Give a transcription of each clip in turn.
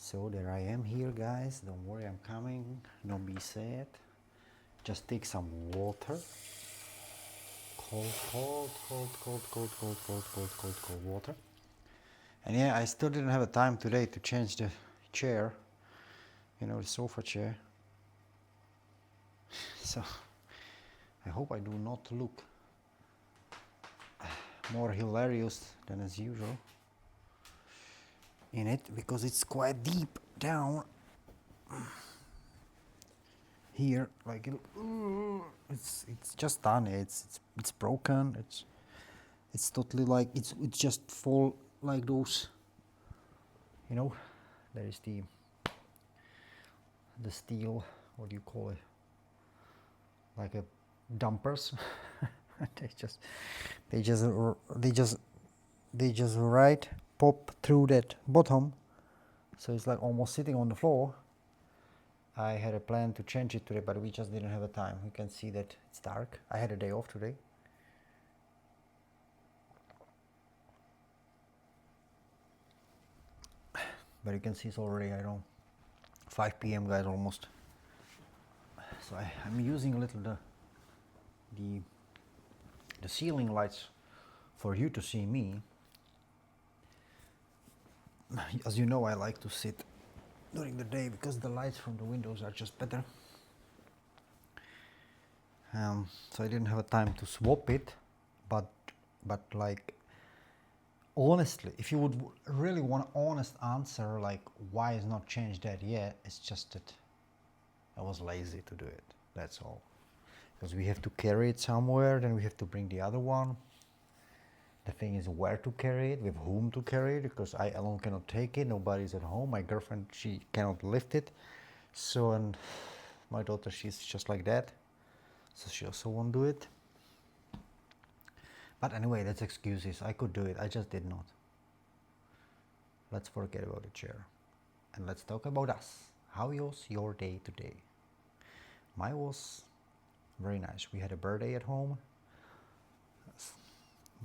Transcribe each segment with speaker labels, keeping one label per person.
Speaker 1: So there I am here, guys. Don't worry, I'm coming. Don't be sad. Just take some water. Cold water. And yeah, I still didn't have a time today to change the chair. You know, the sofa chair. So I hope I do not look more hilarious than as usual in it, because it's quite deep down here. Like it's just done. It's broken. It's totally like it's just fall like those. You know, there is the steel. What do you call it? Like a dumpers. they just right pop through that bottom, so it's like almost sitting on the floor. I had a plan to change it today, but we just didn't have a time. You can see that it's dark. I had a day off today. But you can see it's already, I don't know, 5 p.m. guys, almost. So I'm using a little the ceiling lights for you to see me. As you know, I like to sit during the day because the lights from the windows are just better. So I didn't have a time to swap it, but like, honestly, if you would really want an honest answer, like why is not changed that yet, it's just that I was lazy to do it, that's all. Because we have to carry it somewhere, then we have to bring the other one. The thing is where to carry it, with whom to carry it, because I alone cannot take it, nobody's at home. My girlfriend, she cannot lift it. So, and my daughter, she's just like that. So she also won't do it. But anyway, that's excuses. I could do it, I just did not. Let's forget about the chair. And let's talk about us. How was your day today? Mine was very nice. We had a birthday at home.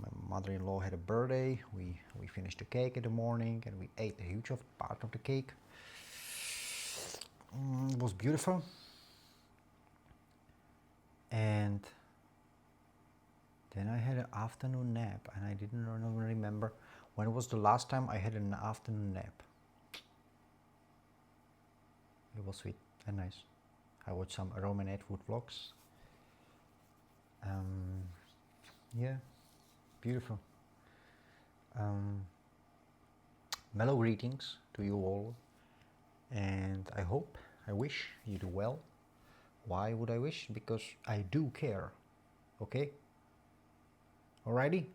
Speaker 1: My mother-in-law had a birthday. We finished the cake in the morning and we ate a huge part of the cake. It was beautiful. And then I had an afternoon nap, and I didn't remember when was the last time I had an afternoon nap. It was sweet and nice. I watched some Romanette food vlogs. Yeah, beautiful. Mellow greetings to you all, and I wish you do well. Why would I wish? Because I do care. Okay? Alrighty?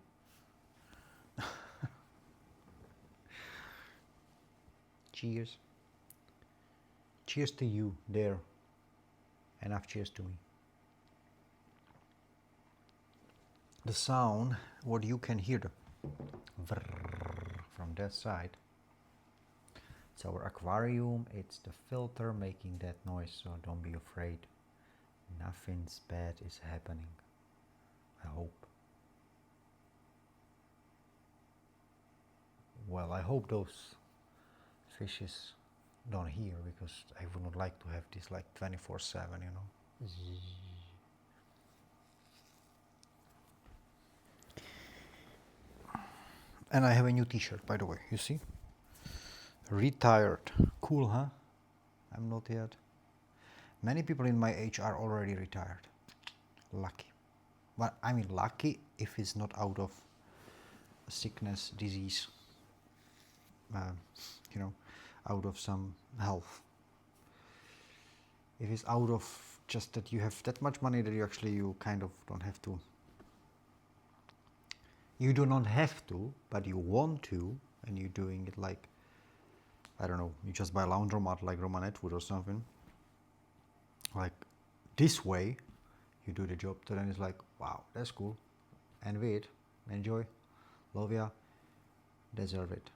Speaker 1: Cheers. Cheers to you there. Enough cheers to me. The sound, what you can hear, the from that side. It's our aquarium, it's the filter making that noise, so don't be afraid. Nothing's bad is happening, I hope. Well, I hope those fishes don't hear, because I would not like to have this like 24/7, you know. And I have a new t-shirt, by the way, you see? Retired. Cool, huh? I'm not yet. Many people in my age are already retired. Lucky. But I mean lucky if it's not out of sickness, disease, you know, out of some health. If it's out of just that you have that much money that you kind of don't have to. You do not have to, but you want to, and you're doing it like, I don't know, you just buy a laundromat like Romanette food or something. Like this way, you do the job, so then it's like, wow, that's cool. And wait, enjoy, love ya, deserve it.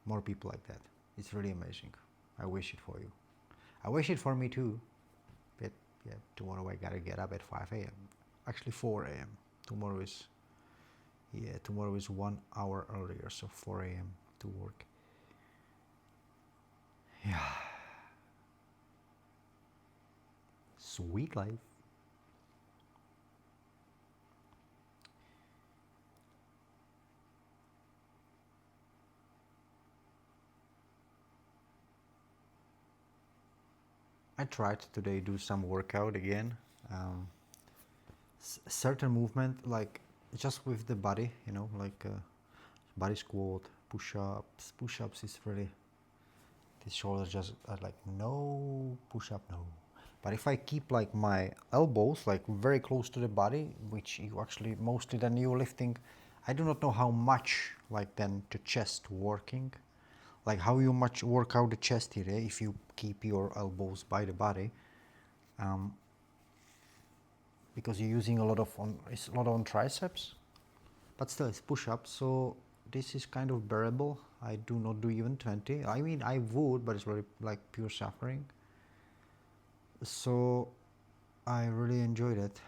Speaker 1: More people like that. It's really amazing. I wish it for you. I wish it for me too. But yeah, tomorrow I gotta get up at 5 a.m. Actually 4 a.m. Tomorrow is 1 hour earlier, so 4 a.m. to work. Yeah. Sweet life. I tried today do some workout again. Certain movement, like just with the body, you know, like body squat, push-ups. Push-ups is really, these shoulders just are like no push-up, no. But if I keep like my elbows like very close to the body, which you actually mostly then you're lifting, I do not know how much like then the chest working, like how you much work out the chest here if you keep your elbows by the body, because you're using a lot of it's a lot on triceps, but still it's push-ups, so this is kind of bearable. I do not do even 20. I mean, I would, but it's really like pure suffering. So I really enjoyed it.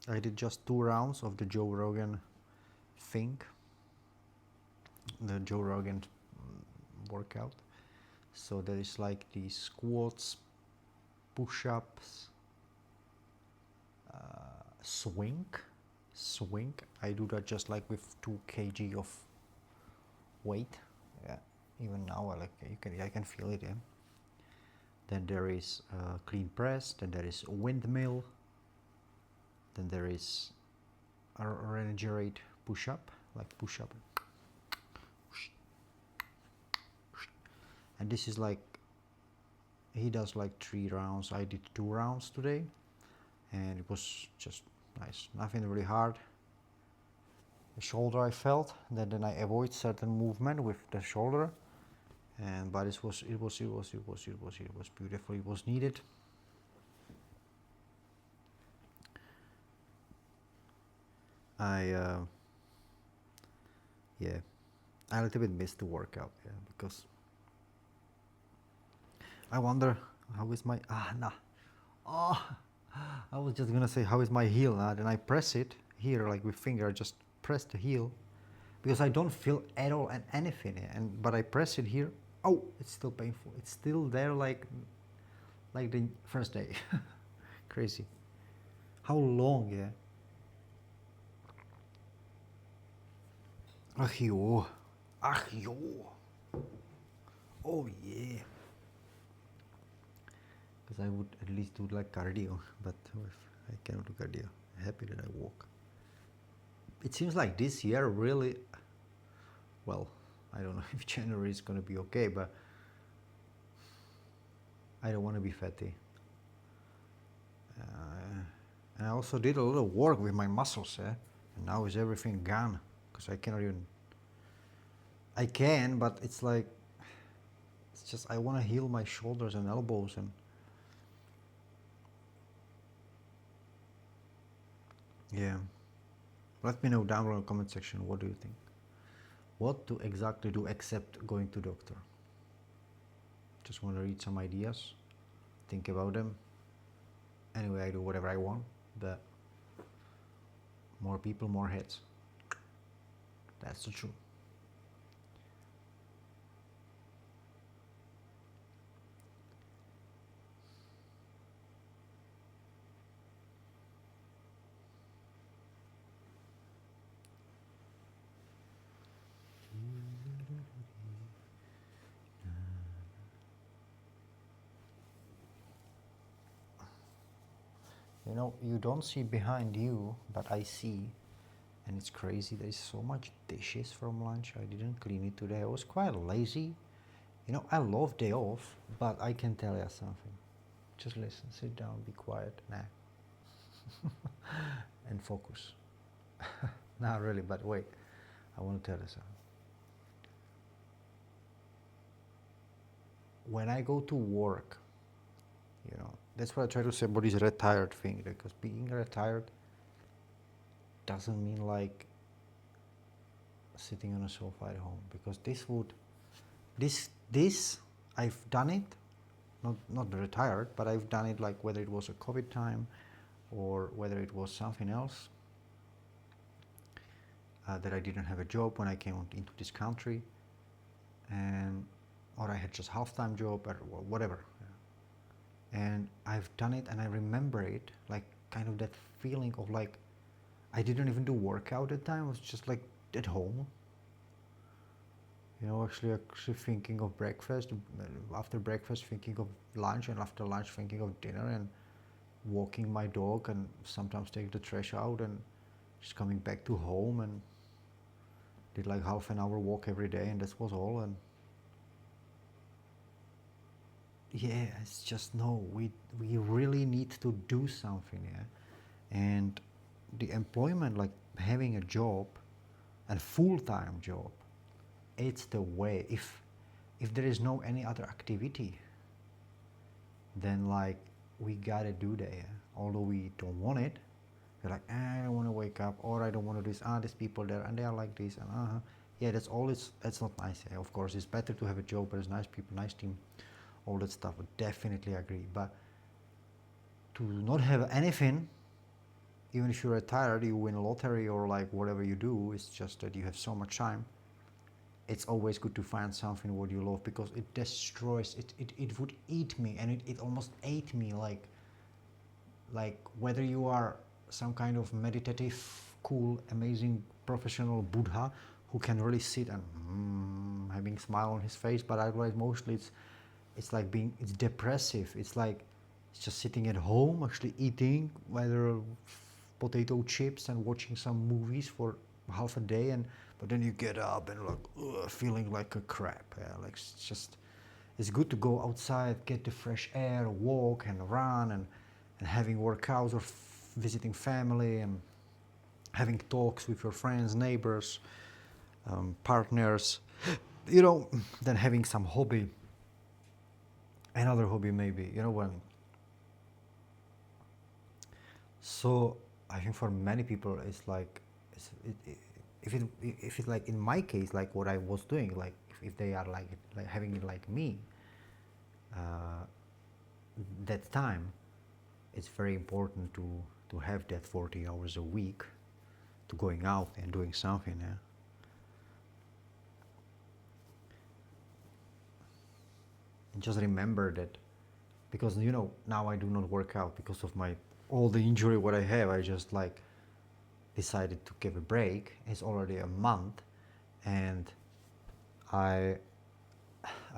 Speaker 1: I did just 2 rounds of the Joe Rogan thing, the Joe Rogan workout. So there is like the squats, push-ups, swing. I do that just like with 2 kg of weight. Yeah, even now I can feel it. Yeah. Then there is clean press. Then there is windmill. Then there is a renegade push-up, like push-up. And this is like, he does like 3 rounds. I did 2 rounds today, and it was just nice. Nothing really hard. The shoulder I felt, then I avoid certain movement with the shoulder, and but it was beautiful. It was needed. Yeah, I a little bit missed the workout, yeah, because I wonder how is my I was just gonna say how is my heel now. Then I press it here like with finger. I just press the heel because I don't feel at all and anything. But I press it here. Oh, it's still painful. It's still there like the first day. Crazy. How long, yeah? Ach joh. Ach joh. Oh yeah. Because I would at least do like cardio, but I cannot do cardio. I'm happy that I walk. It seems like this year really, well, I don't know if January is gonna be okay, but I don't want to be fatty. And I also did a lot of work with my muscles, and now is everything gone because I cannot even. I can, but it's like, it's just I want to heal my shoulders and elbows and. Yeah. Let me know down below in the comment section, what do you think? What to exactly do except going to doctor? Just want to read some ideas, think about them. Anyway, I do whatever I want, but more people, more heads. That's the truth. You know, you don't see behind you, but I see, and it's crazy. There is so much dishes from lunch. I didn't clean it today. I was quite lazy. You know, I love day off, but I can tell you something. Just listen, sit down, be quiet, and focus. Not really, but wait, I want to tell you something. When I go to work, you know, that's what I try to say about this retired thing, because being retired doesn't mean like sitting on a sofa at home, because this I've done it, not retired, but I've done it like whether it was a COVID time or whether it was something else, that I didn't have a job when I came into this country, or I had just half-time job or whatever. and I've done it and I remember it, like kind of that feeling of like I didn't even do workout at the time. I was just like at home, you know, actually thinking of breakfast, after breakfast thinking of lunch, and after lunch thinking of dinner, and walking my dog, and sometimes take the trash out, and just coming back to home, and did like half an hour walk every day, and that was all. And yeah, it's just no, we really need to do something, yeah. And the employment, like having a job, and full-time job, it's the way. If there is no any other activity, then like we gotta do that, yeah? Although we don't want it. You're like, I don't want to wake up, or I don't want to do this. There's people there, and they are like this, and yeah, that's always, that's not nice. Yeah? Of course, it's better to have a job where there's nice people, nice team, all that stuff. I definitely agree. But to not have anything, even if you're retired, you win a lottery or like whatever you do, it's just that you have so much time. It's always good to find something what you love, because it destroys it. It would eat me, and it almost ate me, like whether you are some kind of meditative, cool, amazing professional Buddha who can really sit and having smile on his face, but otherwise mostly it's like it's depressive. It's like it's just sitting at home actually eating whether potato chips and watching some movies for half a day, and but then you get up and like feeling like a crap. Yeah, like it's good to go outside, get the fresh air, walk and run, and having workouts, or visiting family, and having talks with your friends, neighbors, partners, you know, then having some hobby, another hobby maybe, you know what I mean. So I think for many people it's like, if it's like in my case, like what I was doing, like if they are like having it like me, that time, it's very important to have that 40 hours a week to going out and doing something. Yeah? And just remember that, because you know, now I do not work out because of all the injury what I have. I just like decided to give a break. It's already a month, and I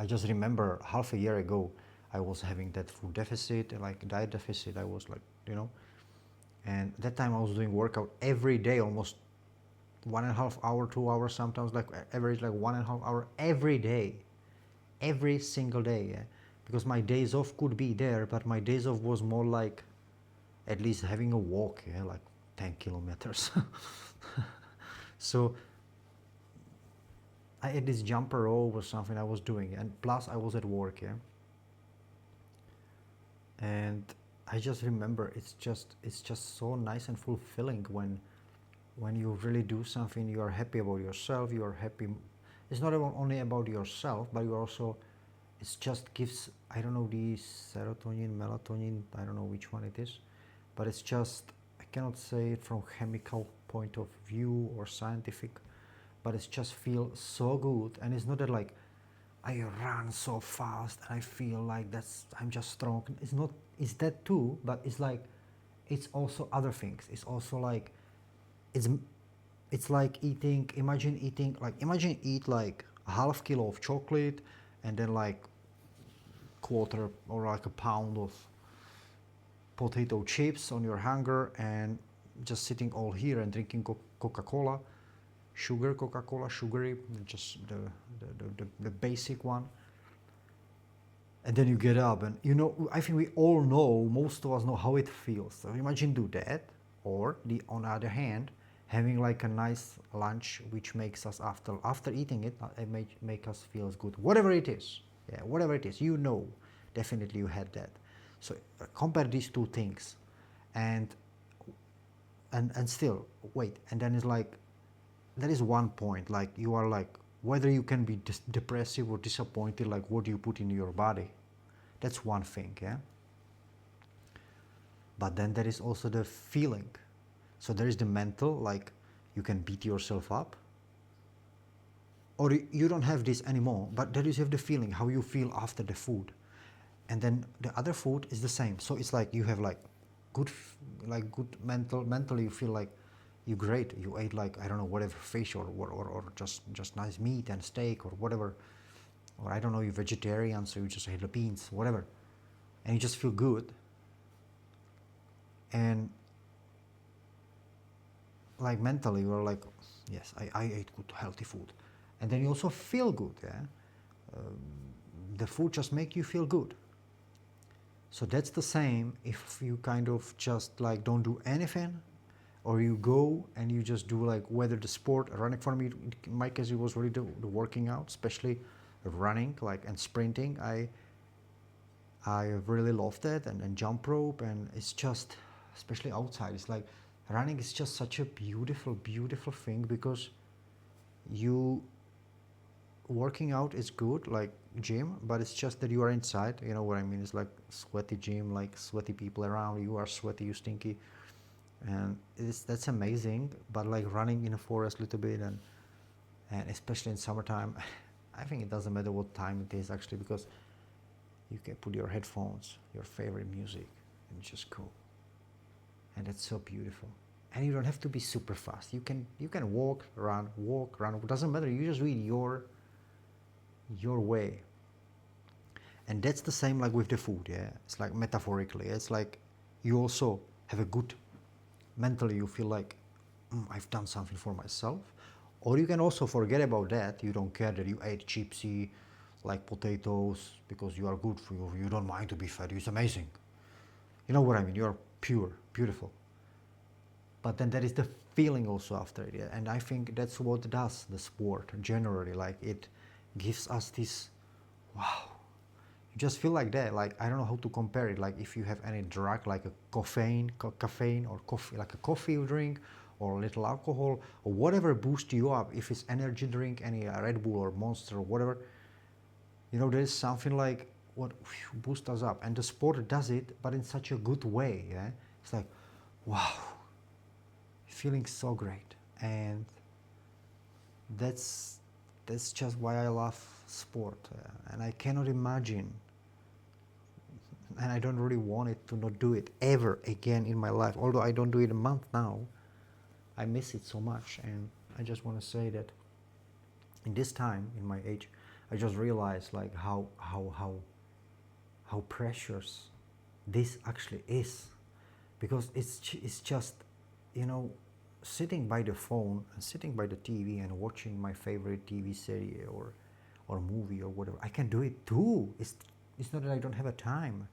Speaker 1: just remember half a year ago I was having that food deficit, like diet deficit. I was like, you know, and that time I was doing workout every day, almost 1.5 hour, 2 hours, sometimes like average like 1.5 hour every day, every single day. Yeah? Because my days off could be there, but my days off was more like at least having a walk, yeah, like 10 kilometers. So I had this jumper rope or something I was doing, and plus I was at work, yeah. And I just remember it's just so nice and fulfilling when you really do something. You are happy about yourself. You are happy. It's not only about yourself, but you also, it just gives, I don't know, the serotonin, melatonin, I don't know which one it is, but it's just, I cannot say it from chemical point of view or scientific, but it just feels so good. And it's not that like I run so fast and I feel like I'm just strong. It's not, it's that too, but it's like, it's also other things. It's also like, it's like imagine eat like a half kilo of chocolate, and then like quarter or like a pound of potato chips on your hunger, and just sitting all here and drinking Coca-Cola, sugary, just the basic one. And then you get up, and you know, I think we all know, most of us know how it feels. So imagine do that, or on the other hand, having like a nice lunch which makes us after eating it, make us feel good, whatever it is. Yeah, whatever it is, you know, definitely you had that. So compare these two things, and still wait, and then it's like, that is one point, like you are like, whether you can be depressive or disappointed, like what you put in your body, that's one thing. Yeah, but then there is also the feeling. So there is the mental, like you can beat yourself up, or you don't have this anymore, but there you have the feeling, how you feel after the food. and then the other food is the same. So it's like you have like good, good mentally you feel like you're great. You ate like, I don't know, whatever fish or just nice meat and steak or whatever, or I don't know, you're vegetarian, so you just ate the beans, whatever, and you just feel good. And like mentally you're like, yes, I ate good healthy food, and then you also feel good. Yeah, the food just make you feel good. So that's the same if you kind of just like don't do anything, or you go and you just do like whether the sport running. For me, in my case, it was really the working out, especially running like and sprinting. I really loved that, and jump rope, and it's just, especially outside, it's like running is just such a beautiful thing, because you working out is good like gym, but it's just that you are inside, you know what I mean? It's like sweaty gym, like sweaty people around, you are sweaty, you stinky, and that's amazing. But like running in a forest a little bit, and especially in summertime, I think it doesn't matter what time it is actually, because you can put your headphones, your favorite music, and it's just cool. And that's so beautiful. And you don't have to be super fast. You can walk, run, it doesn't matter. You just read your way. And that's the same like with the food, yeah. It's like metaphorically. It's like you also have a good, mentally you feel like, I've done something for myself. Or you can also forget about that. You don't care that you ate chipsy, like potatoes, because you are good for you. You don't mind to be fat. It's amazing. You know what I mean? You're pure, beautiful. But then there is the feeling also after it, yeah? And I think that's what it does, the sport generally. Like it gives us this, wow. You just feel like that. Like I don't know how to compare it. Like if you have any drug, like a caffeine or coffee, like a coffee you drink, or a little alcohol, or whatever boosts you up. If it's energy drink, any Red Bull or Monster or whatever, you know, there is something like what boosts us up. And the sport does it, but in such a good way. Yeah, it's like, wow, feeling so great. And that's just why I love sport. And I cannot imagine, and I don't really want it to not do it ever again in my life. Although I don't do it a month now, I miss it so much. And I just want to say that in this time, in my age, I just realized like how precious this actually is, because it's just, you know, sitting by the phone and sitting by the TV and watching my favorite TV series or movie or whatever. I can do it too. It's not that I don't have a time,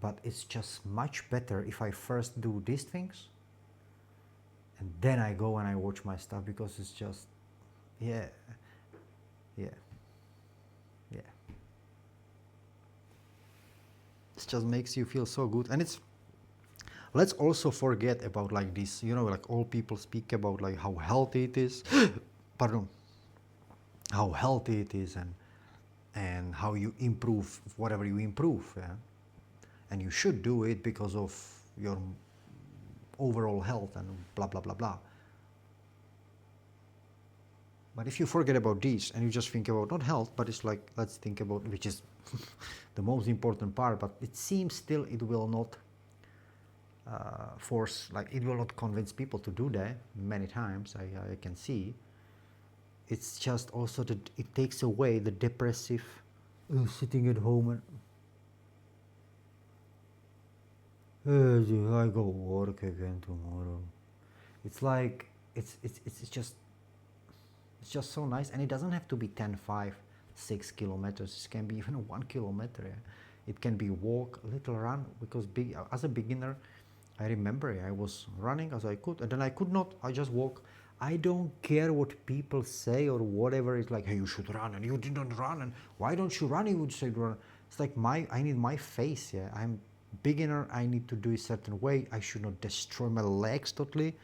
Speaker 1: but it's just much better if I first do these things and then I go and I watch my stuff, because it's just, yeah. It just makes you feel so good. And it's, let's also forget about like this, you know, like all people speak about like how healthy it is, pardon, how healthy it is, and how you improve whatever you improve, yeah? And you should do it because of your overall health and blah blah blah blah. But if you forget about this and you just think about not health, but it's like, let's think about, which is the most important part, but it seems still it will not force, like it will not convince people to do that many times, I can see. It's just also that it takes away the depressive sitting at home and I go work again tomorrow. It's like it's just so nice. And it doesn't have to be 10, 5, 6 kilometers. It can be even 1 kilometer. Yeah? It can be walk, a little run, because as a beginner, I remember I was running as I could, and then I could not, I just walk. I don't care what people say or whatever. It's like, hey, you should run, and you didn't run, and why don't you run? You would say run. It's like I need my face, yeah. I'm beginner, I need to do a certain way. I should not destroy my legs totally.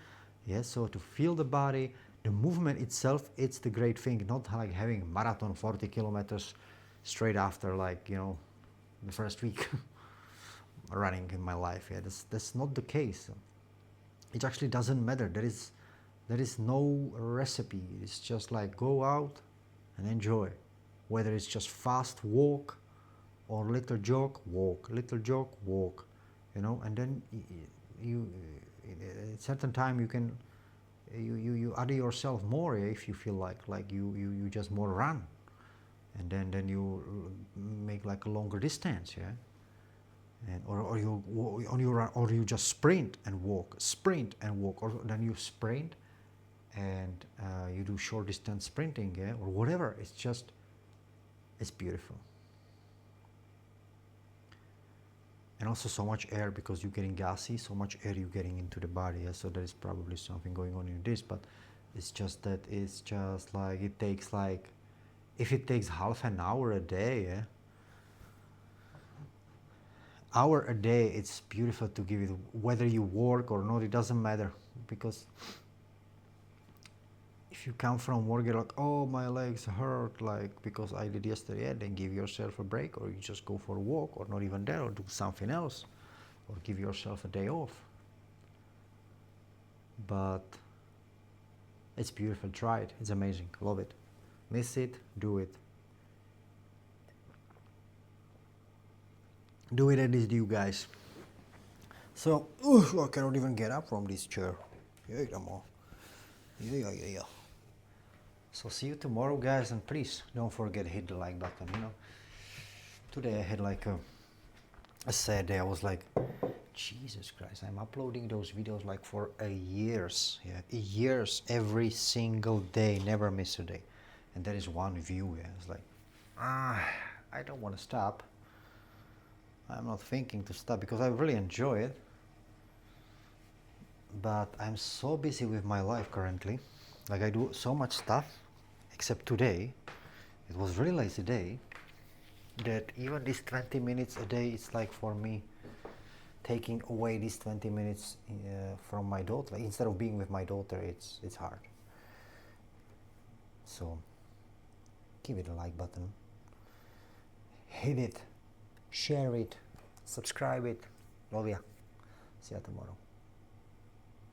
Speaker 1: Yeah, so to feel the body, the movement itself, it's the great thing, not like having marathon 40 kilometers straight after, like, you know, the first week running in my life. Yeah, that's not the case. It actually doesn't matter. There is no recipe. It's just like go out and enjoy, whether it's just fast walk or little jog, walk, little jog, walk, you know, and then you at certain time you can you add yourself more, yeah, if you feel like you just more run, and then you make like a longer distance, yeah, and or you on your run, or you just sprint and walk, or then you sprint and you do short distance sprinting, yeah, or whatever. It's just, it's beautiful. And also so much air, because you're getting gassy, so much air you're getting into the body, yeah? So there is probably something going on in this, but it's just that it's just like, it takes like, if it takes half an hour a day, yeah, hour a day, it's beautiful to give it, whether you work or not, it doesn't matter, because if you come from work, you're like, oh, my legs hurt, like, because I did yesterday, yeah, then give yourself a break, or you just go for a walk, or not even there, or do something else, or give yourself a day off. But it's beautiful. Try it. It's amazing. Love it. Miss it, do it. Do it at least, you guys. So, I cannot even get up from this chair. Yeah, yeah. So see you tomorrow, guys, and please don't forget to hit the like button, you know. Today I had like a sad day. I was like, Jesus Christ, I'm uploading those videos like for years, yeah, years, every single day, never miss a day. And that is one view, yeah. It's like, I don't want to stop. I'm not thinking to stop because I really enjoy it. But I'm so busy with my life currently. Like, I do so much stuff, except today. It was really lazy day, that even this 20 minutes a day, it's like for me taking away these 20 minutes from my daughter. Like, instead of being with my daughter, it's hard. So give it a like button, hit it, share it, subscribe it. Love ya. See ya tomorrow.